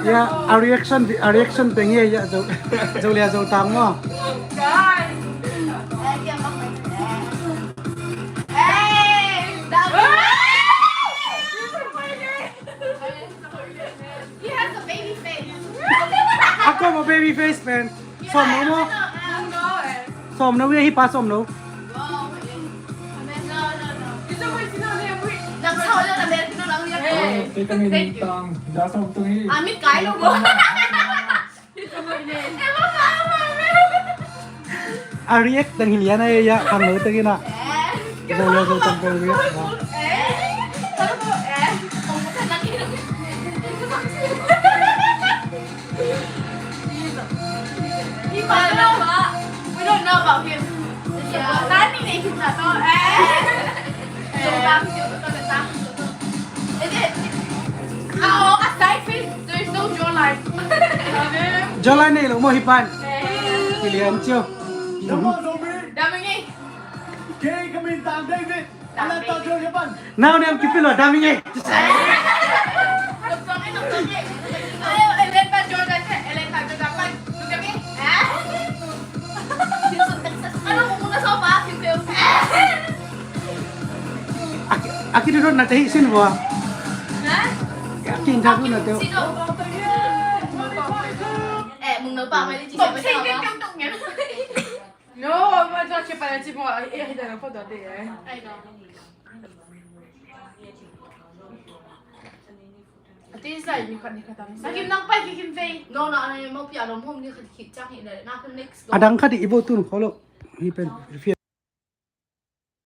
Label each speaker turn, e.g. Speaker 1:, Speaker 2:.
Speaker 1: Ya, a reaction pengen ya Zolia zotang mo.
Speaker 2: Guys. He has a baby face.
Speaker 1: Ako mo baby face man. Som mo. Som na wi hi pa som no.
Speaker 3: Vitamin tang, dasam tungi.
Speaker 2: Amit cái luôn bố.
Speaker 1: A react dang hilian ay ya Khangno tagi na. Zolia zotang ko wi.
Speaker 2: We don't know about him. Tani này thì là to. Is it? Oh, a side face. There's no jawline.
Speaker 1: Jola ni lo mo hipan. Hilian chiu.
Speaker 3: Come on, Zomi.
Speaker 2: Dami ngay.
Speaker 3: Okay, kami tang David. Ano tao jo Japan?
Speaker 1: Now ni am kipilo dami ngi.
Speaker 2: Elenta Jordan. Elenta Jordan. Look at me. Ano mo muna sa pa?
Speaker 1: Aki duduk na tahi sin bo.
Speaker 2: Hả?
Speaker 1: Aki jago na teo.
Speaker 2: Sino? Mừng nấu bà mày đi chị sẽ phải sao đó?
Speaker 4: No, ma già che fare tipo e dai un po' da te,
Speaker 2: I know.
Speaker 4: Ti sai ni kan ni kata ni.
Speaker 2: Sao kim nang bay thì kim vây? No, nó này mau piano hôm đi khịt chắc hiện tại na kim next.
Speaker 1: Adang kadi ibu tu kalau hipen